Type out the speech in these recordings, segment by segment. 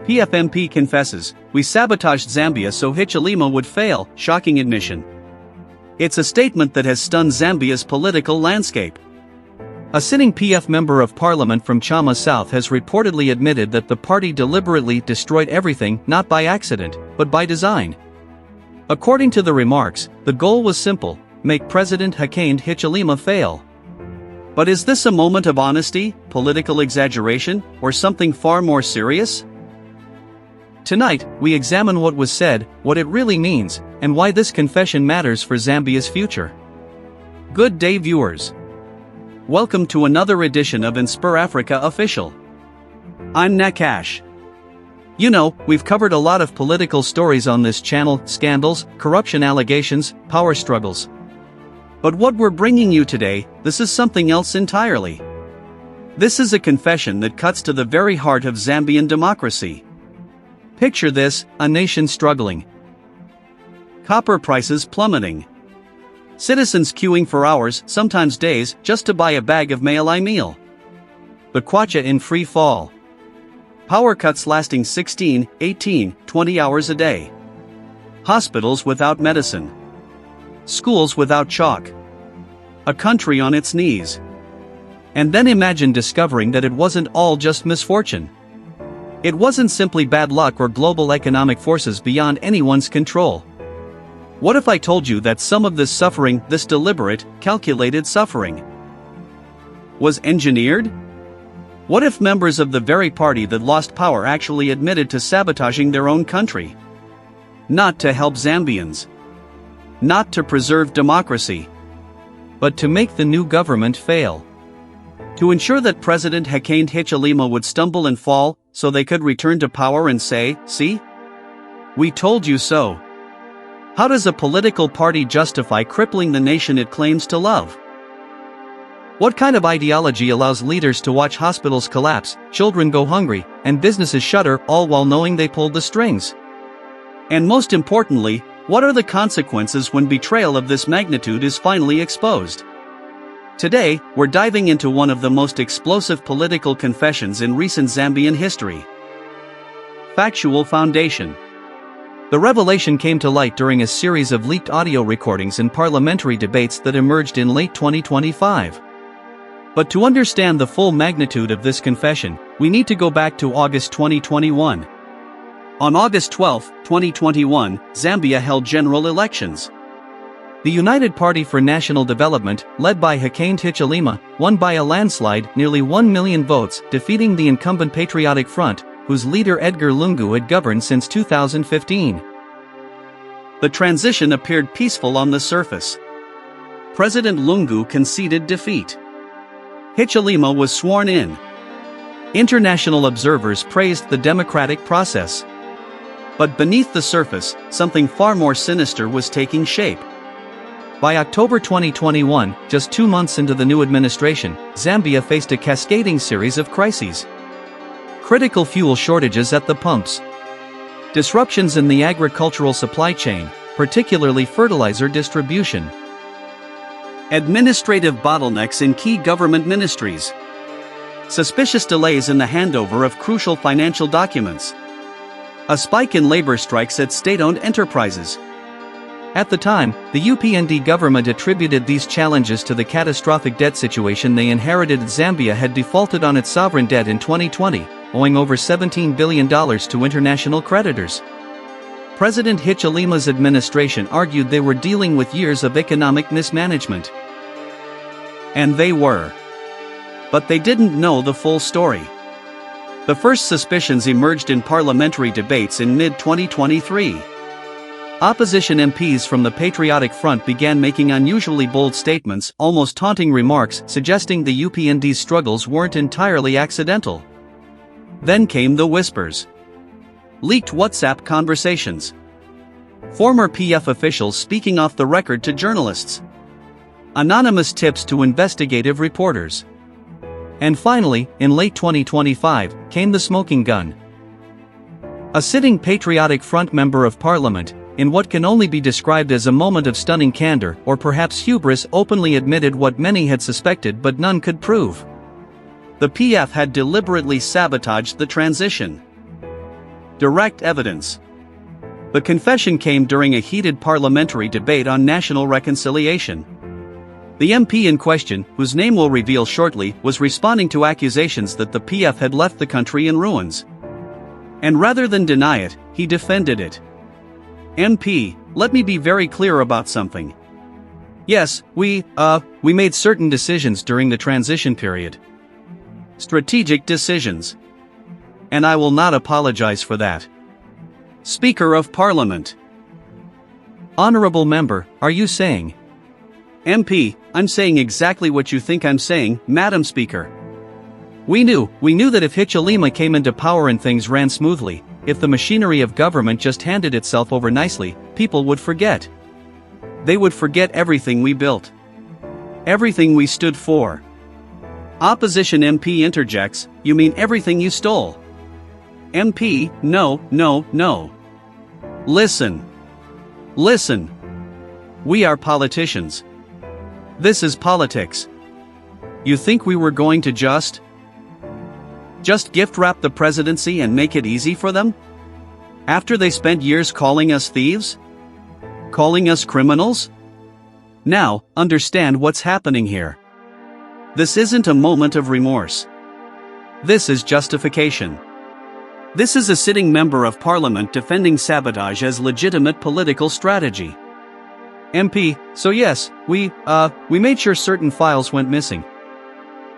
PFMP confesses, "We sabotaged Zambia so Hichilema would fail," shocking admission. It's a statement that has stunned Zambia's political landscape. A sitting PF member of parliament from Chama South has reportedly admitted that the party deliberately destroyed everything not by accident, but by design. According to the remarks, the goal was simple: make President Hakainde Hichilema fail. But is this a moment of honesty, political exaggeration, or something far more serious? Tonight, we examine what was said, what it really means, and why this confession matters for Zambia's future. Good day, viewers. Welcome to another edition of InspirAfrica Official. I'm Nakash. You know, we've covered a lot of political stories on this channel: scandals, corruption allegations, power struggles. But what we're bringing you today, this is something else entirely. This is a confession that cuts to the very heart of Zambian democracy. Picture this: a nation struggling. Copper prices plummeting. Citizens queuing for hours, sometimes days, just to buy a bag of Mayalai meal. The kwacha in free fall. Power cuts lasting 16, 18, 20 hours a day. Hospitals without medicine. Schools without chalk. A country on its knees. And then imagine discovering that it wasn't all just misfortune. It wasn't simply bad luck or global economic forces beyond anyone's control. What if I told you that some of this suffering, this deliberate, calculated suffering, was engineered? What if members of the very party that lost power actually admitted to sabotaging their own country? Not to help Zambians. Not to preserve democracy. But to make the new government fail. To ensure that President Hakainde Hichilema would stumble and fall, so they could return to power and say, "See? We told you so." How does a political party justify crippling the nation it claims to love? What kind of ideology allows leaders to watch hospitals collapse, children go hungry, and businesses shutter, all while knowing they pulled the strings? And most importantly, what are the consequences when betrayal of this magnitude is finally exposed? Today, we're diving into one of the most explosive political confessions in recent Zambian history. Factual foundation. The revelation came to light during a series of leaked audio recordings and parliamentary debates that emerged in late 2025. But to understand the full magnitude of this confession, we need to go back to August 2021. On August 12, 2021, Zambia held general elections. The United Party for National Development, led by Hakainde Hichilema, won by a landslide, nearly 1 million votes, defeating the incumbent Patriotic Front, whose leader Edgar Lungu had governed since 2015. The transition appeared peaceful on the surface. President Lungu conceded defeat. Hichilema was sworn in. International observers praised the democratic process. But beneath the surface, something far more sinister was taking shape. By October 2021, just 2 months into the new administration, Zambia faced a cascading series of crises. Critical fuel shortages at the pumps. Disruptions in the agricultural supply chain, particularly fertilizer distribution. Administrative bottlenecks in key government ministries. Suspicious delays in the handover of crucial financial documents. A spike in labor strikes at state-owned enterprises. At the time, the UPND government attributed these challenges to the catastrophic debt situation they inherited. Zambia had defaulted on its sovereign debt in 2020, owing over $17 billion to international creditors. President Hichilema's administration argued they were dealing with years of economic mismanagement. And they were. But they didn't know the full story. The first suspicions emerged in parliamentary debates in mid-2023. Opposition MPs from the Patriotic Front began making unusually bold statements, almost taunting remarks, suggesting the UPND's struggles weren't entirely accidental. Then came the whispers. Leaked WhatsApp conversations. Former PF officials speaking off the record to journalists. Anonymous tips to investigative reporters. And finally, in late 2025, came the smoking gun. A sitting Patriotic Front member of parliament, in what can only be described as a moment of stunning candor or perhaps hubris, openly admitted what many had suspected but none could prove. The PF had deliberately sabotaged the transition. Direct evidence. The confession came during a heated parliamentary debate on national reconciliation. The MP in question, whose name we'll reveal shortly, was responding to accusations that the PF had left the country in ruins. And rather than deny it, he defended it. MP, let me be very clear about something. Yes, we made certain decisions during the transition period. Strategic decisions. And I will not apologize for that. Speaker of Parliament. Honorable member, are you saying? MP, I'm saying exactly what you think I'm saying, Madam Speaker. We knew that if Hichilema came into power and things ran smoothly, if the machinery of government just handed itself over nicely, people would forget. They would forget everything we built. Everything we stood for. Opposition MP interjects, you mean everything you stole? MP, no. Listen. We are politicians. This is politics. You think we were going to just gift wrap the presidency and make it easy for them? After they spent years calling us thieves? Calling us criminals? Now, understand what's happening here. This isn't a moment of remorse. This is justification. This is a sitting member of parliament defending sabotage as legitimate political strategy. MP, so yes, we made sure certain files went missing.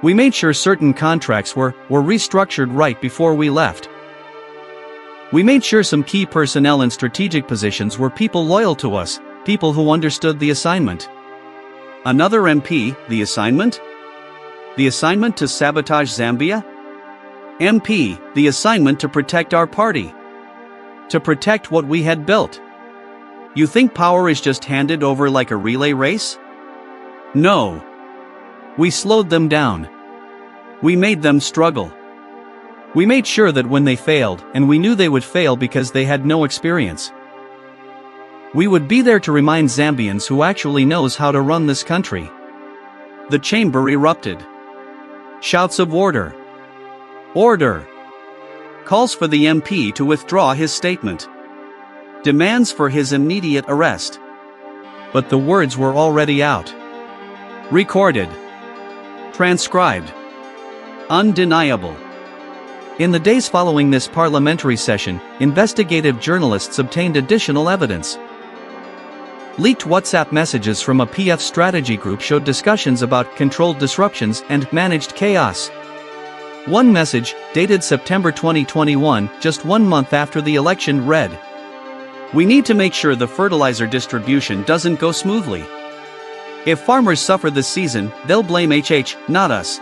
We made sure certain contracts were restructured right before we left. We made sure some key personnel in strategic positions were people loyal to us, people who understood the assignment. Another MP, the assignment? The assignment to sabotage Zambia? MP, the assignment to protect our party. To protect what we had built. You think power is just handed over like a relay race? No. We slowed them down. We made them struggle. We made sure that when they failed, and we knew they would fail because they had no experience, we would be there to remind Zambians who actually knows how to run this country. The chamber erupted. Shouts of order. Order. Calls for the MP to withdraw his statement. Demands for his immediate arrest. But the words were already out. Recorded. Transcribed. Undeniable. In the days following this parliamentary session, investigative journalists obtained additional evidence. Leaked WhatsApp messages from a PF strategy group showed discussions about controlled disruptions and managed chaos. One message, dated September 2021, just 1 month after the election, read, "We need to make sure the fertilizer distribution doesn't go smoothly. If farmers suffer this season, they'll blame HH, not us.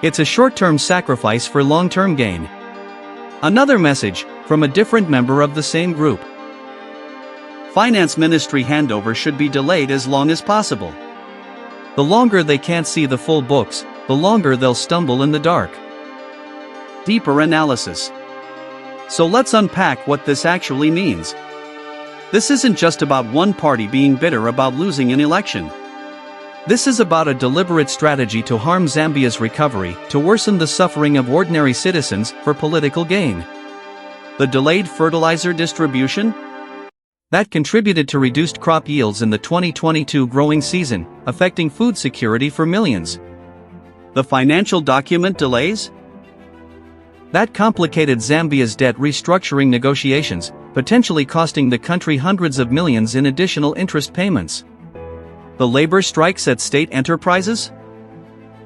It's a short-term sacrifice for long-term gain." Another message, from a different member of the same group. Finance Ministry handover should be delayed as long as possible. The longer they can't see the full books, the longer they'll stumble in the dark. Deeper analysis. So let's unpack what this actually means. This isn't just about one party being bitter about losing an election. This is about a deliberate strategy to harm Zambia's recovery, to worsen the suffering of ordinary citizens, for political gain. The delayed fertilizer distribution? That contributed to reduced crop yields in the 2022 growing season, affecting food security for millions. The financial document delays? That complicated Zambia's debt restructuring negotiations, potentially costing the country hundreds of millions in additional interest payments. The labor strikes at state enterprises?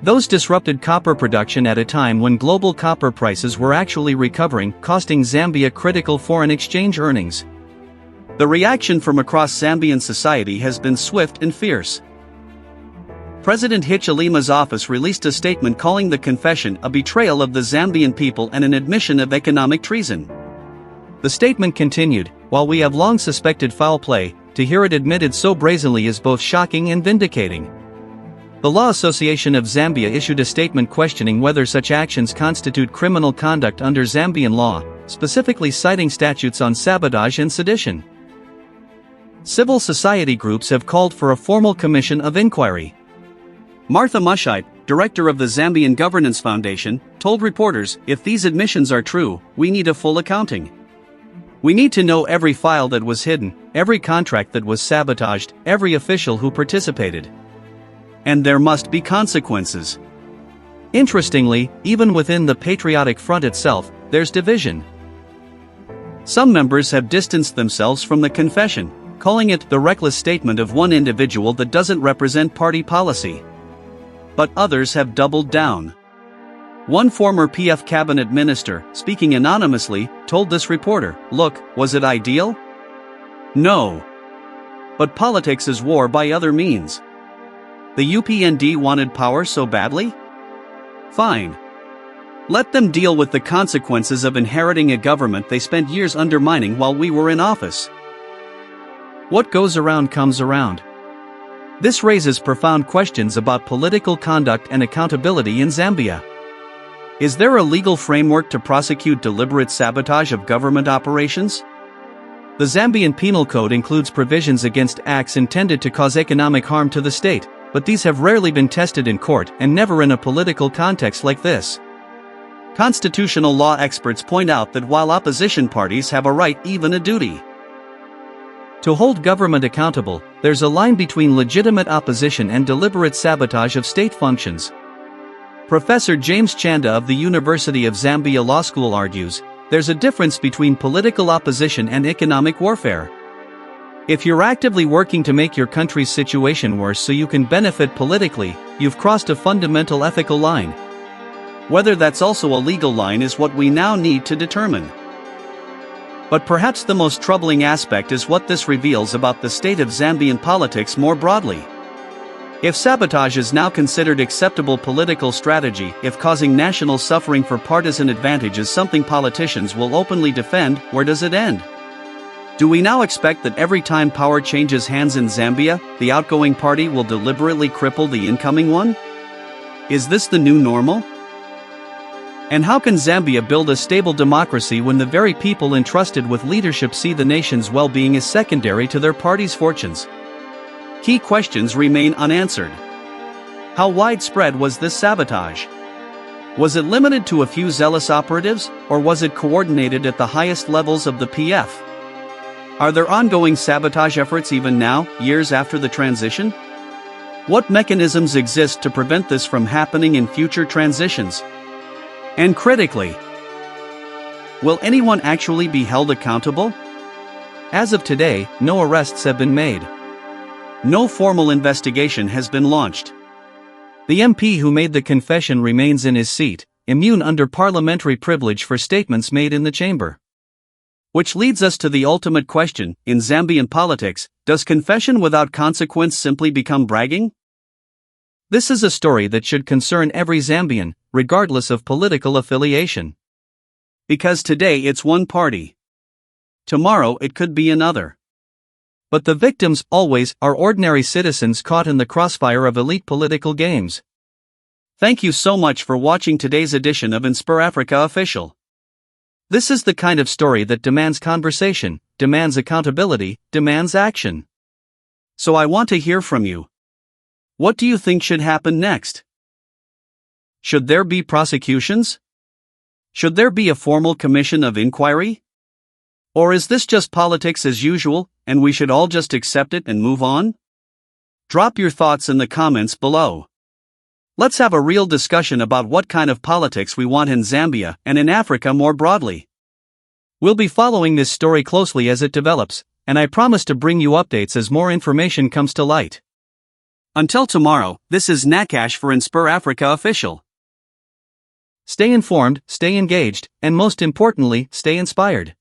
Those disrupted copper production at a time when global copper prices were actually recovering, costing Zambia critical foreign exchange earnings. The reaction from across Zambian society has been swift and fierce. President Hichilema's office released a statement calling the confession a betrayal of the Zambian people and an admission of economic treason. The statement continued, "While we have long suspected foul play, to hear it admitted so brazenly is both shocking and vindicating." The Law Association of Zambia issued a statement questioning whether such actions constitute criminal conduct under Zambian law, specifically citing statutes on sabotage and sedition. Civil society groups have called for a formal commission of inquiry. Martha Mushite, director of the Zambian Governance Foundation, told reporters, "If these admissions are true, we need a full accounting." We need to know every file that was hidden, every contract that was sabotaged, every official who participated. And there must be consequences. Interestingly, even within the Patriotic Front itself, there's division. Some members have distanced themselves from the confession, calling it the reckless statement of one individual that doesn't represent party policy. But others have doubled down. One former PF cabinet minister, speaking anonymously, told this reporter, "Look, was it ideal? No. But politics is war by other means. The UPND wanted power so badly? Fine. Let them deal with the consequences of inheriting a government they spent years undermining while we were in office." What goes around comes around. This raises profound questions about political conduct and accountability in Zambia. Is there a legal framework to prosecute deliberate sabotage of government operations? The Zambian Penal Code includes provisions against acts intended to cause economic harm to the state, but these have rarely been tested in court and never in a political context like this. Constitutional law experts point out that while opposition parties have a right, even a duty, to hold government accountable, there's a line between legitimate opposition and deliberate sabotage of state functions. Professor James Chanda of the University of Zambia Law School argues, there's a difference between political opposition and economic warfare. If you're actively working to make your country's situation worse so you can benefit politically, you've crossed a fundamental ethical line. Whether that's also a legal line is what we now need to determine. But perhaps the most troubling aspect is what this reveals about the state of Zambian politics more broadly. If sabotage is now considered acceptable political strategy, if causing national suffering for partisan advantage is something politicians will openly defend, where does it end? Do we now expect that every time power changes hands in Zambia, the outgoing party will deliberately cripple the incoming one? Is this the new normal? And how can Zambia build a stable democracy when the very people entrusted with leadership see the nation's well-being as secondary to their party's fortunes? Key questions remain unanswered. How widespread was this sabotage? Was it limited to a few zealous operatives, or was it coordinated at the highest levels of the PF? Are there ongoing sabotage efforts even now, years after the transition? What mechanisms exist to prevent this from happening in future transitions? And critically, will anyone actually be held accountable? As of today, no arrests have been made. No formal investigation has been launched. The MP who made the confession remains in his seat, immune under parliamentary privilege for statements made in the chamber. Which leads us to the ultimate question, in Zambian politics, does confession without consequence simply become bragging? This is a story that should concern every Zambian, regardless of political affiliation. Because today it's one party. Tomorrow it could be another. But the victims, always, are ordinary citizens caught in the crossfire of elite political games. Thank you so much for watching today's edition of InspirAfrica Official. This is the kind of story that demands conversation, demands accountability, demands action. So I want to hear from you. What do you think should happen next? Should there be prosecutions? Should there be a formal commission of inquiry? Or is this just politics as usual, and we should all just accept it and move on? Drop your thoughts in the comments below. Let's have a real discussion about what kind of politics we want in Zambia and in Africa more broadly. We'll be following this story closely as it develops, and I promise to bring you updates as more information comes to light. Until tomorrow, this is Nakash for InspirAfrica Official. Stay informed, stay engaged, and most importantly, stay inspired.